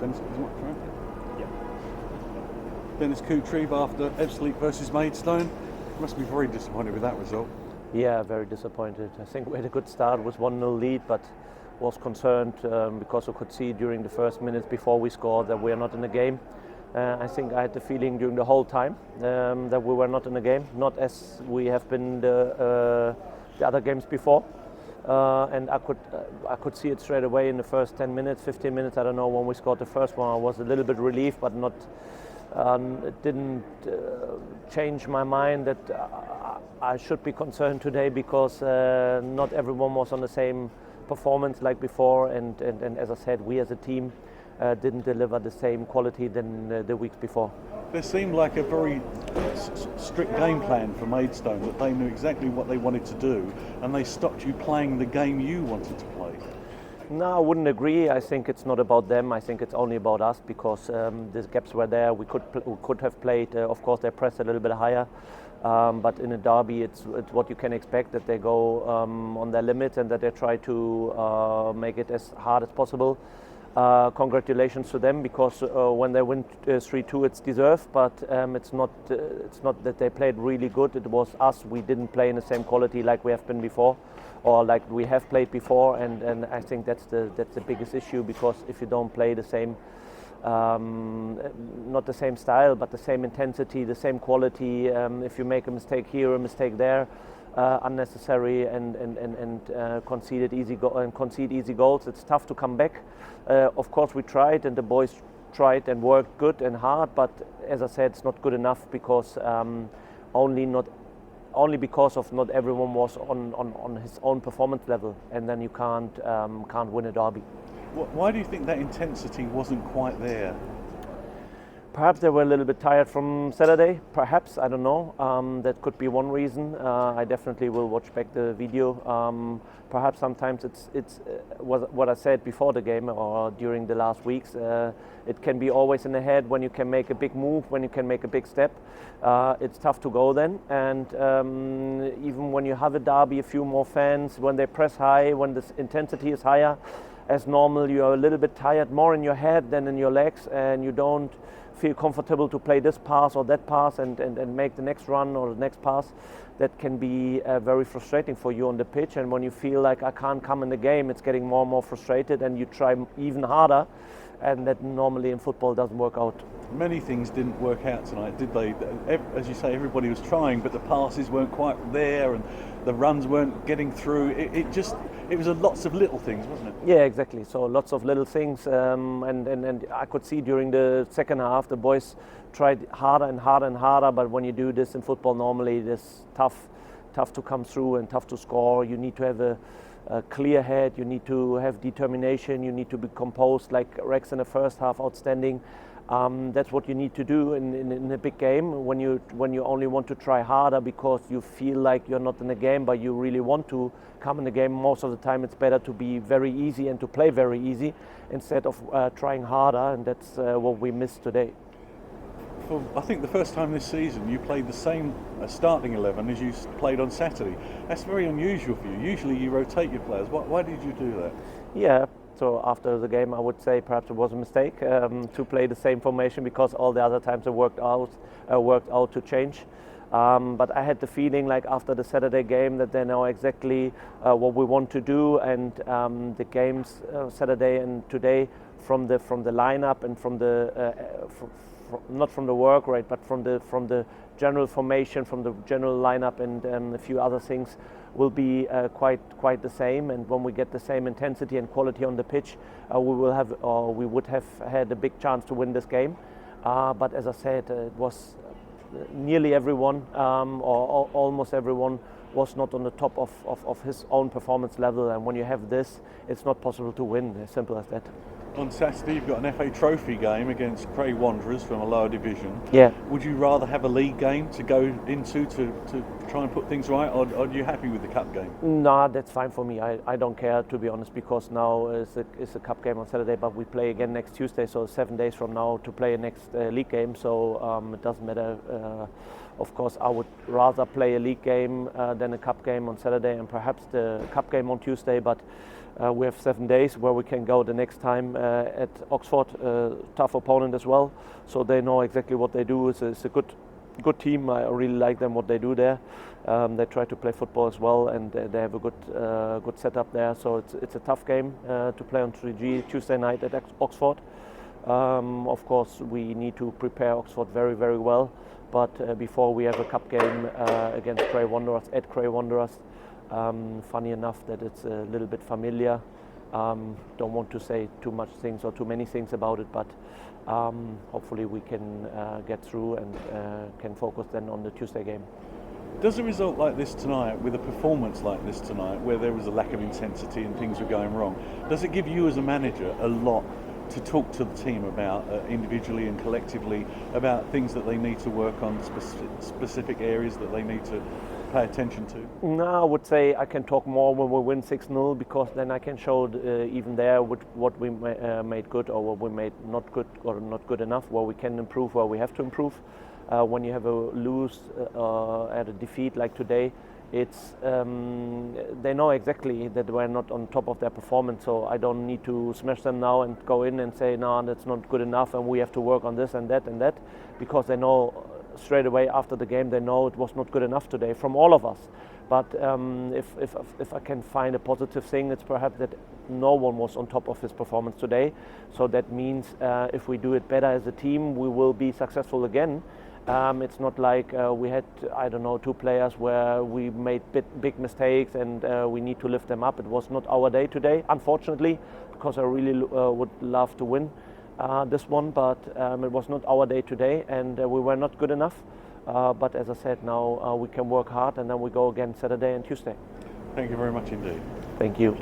Dennis, Dennis Kutrieb after Ebbsfleet versus Maidstone. Must be very disappointed with that result. Yeah, very disappointed. I think we had a good start with 1-0 lead, but was concerned because I could see during the first minutes before we scored that we are not in the game. I think I had the feeling during the whole time that we were not in the game, not as we have been the other games before. And I could see it straight away in the first 10 minutes, 15 minutes. I don't know, when we scored the first one, I was a little bit relieved, but not. It didn't change my mind that I should be concerned today because not everyone was on the same performance like before, and as I said, we as a team didn't deliver the same quality than the weeks before. There seemed like a very strict game plan for Maidstone, that they knew exactly what they wanted to do and they stopped you playing the game you wanted to play. No, I wouldn't agree. I think it's not about them. I think it's only about us because the gaps were there. We could have played. Of course, they pressed a little bit higher, but in a derby, it's what you can expect, that they go on their limits and that they try to make it as hard as possible. Congratulations to them, because when they win 3-2, it's deserved. But it's not that they played really good. It was us. We didn't play in the same quality like we have been before, or like we have played before. And I think that's the biggest issue, because if you don't play the same, not the same style, but the same intensity, the same quality, if you make a mistake here, a mistake there, unnecessary, and concede easy goals, it's tough to come back. Of course, we tried, and the boys tried and worked good and hard, but as I said, it's not good enough, because only because of not everyone was on his own performance level, and then you can't win a derby. Why do you think that intensity wasn't quite there? Perhaps they were a little bit tired from Saturday. Perhaps, I don't know. That could be one reason. I definitely will watch back the video. Perhaps sometimes it's what I said before the game or during the last weeks. It can be always in the head when you can make a big move, when you can make a big step. It's tough to go then. And even when you have a derby, a few more fans, when they press high, when the intensity is higher, as normal, you are a little bit tired, more in your head than in your legs, and you don't feel comfortable to play this pass or that pass and make the next run or the next pass. That can be very frustrating for you on the pitch, and when you feel like I can't come in the game, it's getting more and more frustrated, and you try even harder, and that normally in football doesn't work out. Many things didn't work out tonight, did they? As you say, everybody was trying, but the passes weren't quite there and the runs weren't getting through. It was lots of little things, wasn't it? Yeah, exactly. So lots of little things, and I could see during the second half the boys tried harder and harder and harder. But when you do this in football, normally it's tough to come through and tough to score. You need to have a clear head. You need to have determination. You need to be composed, like Rex in the first half, outstanding. That's what you need to do in a big game, when you only want to try harder because you feel like you're not in the game, but you really want to come in the game. Most of the time it's better to be very easy and to play very easy instead of trying harder, and that's what we missed today. I think the first time this season you played the same starting 11 as you played on Saturday. That's very unusual for you. Usually you rotate your players. Why did you do that? Yeah. So after the game, I would say perhaps it was a mistake to play the same formation, because all the other times it worked out to change. But I had the feeling, like after the Saturday game, that they know exactly what we want to do, and the games Saturday and today from the lineup and from the not from the work rate, but from the general formation, from the general lineup, and a few other things will be quite the same. And when we get the same intensity and quality on the pitch, we would have had a big chance to win this game. But as I said, it was nearly everyone, or almost everyone, was not on the top of his own performance level. And when you have this, it's not possible to win. As simple as that. On Saturday, you've got an FA Trophy game against Cray Wanderers from a lower division. Yeah. Would you rather have a league game to go into to try and put things right, or are you happy with the cup game? No, that's fine for me. I don't care, to be honest, because now it's a cup game on Saturday, but we play again next Tuesday, so 7 days from now to play a next league game. So it doesn't matter. Of course, I would rather play a league game than a cup game on Saturday, and perhaps the cup game on Tuesday. But We have 7 days where we can go the next time at Oxford, tough opponent as well. So they know exactly what they do. It's a good team. I really like them, what they do there. They try to play football as well, and they have a good setup there. So it's a tough game to play on 3G Tuesday night at Oxford. Of course, we need to prepare Oxford very, very well. But before we have a cup game against Cray Wanderers at Cray Wanderers. Funny enough that it's a little bit familiar. Don't want to say too much things or too many things about it, but hopefully we can get through and can focus then on the Tuesday game. Does a result like this tonight, with a performance like this tonight, where there was a lack of intensity and things were going wrong, does it give you as a manager a lot to talk to the team about individually and collectively about things that they need to work on, specific areas that they need to pay attention to? No, I would say I can talk more when we win 6-0, because then I can show even there what we made good or what we made not good or not good enough, where we can improve, where we have to improve. When you have a lose at a defeat like today, it's they know exactly that we're not on top of their performance, so I don't need to smash them now and go in and say no, that's not good enough and we have to work on this and that, because they know straight away after the game, they know it was not good enough today from all of us. But if I can find a positive thing, it's perhaps that no one was on top of his performance today. So that means if we do it better as a team, we will be successful again. It's not like we had, I don't know, 2 players where we made big mistakes and we need to lift them up. It was not our day today, unfortunately, because I really would love to win this one, but it was not our day today, and we were not good enough. But as I said, now we can work hard, and then we go again Saturday and Tuesday. Thank you very much indeed. Thank you.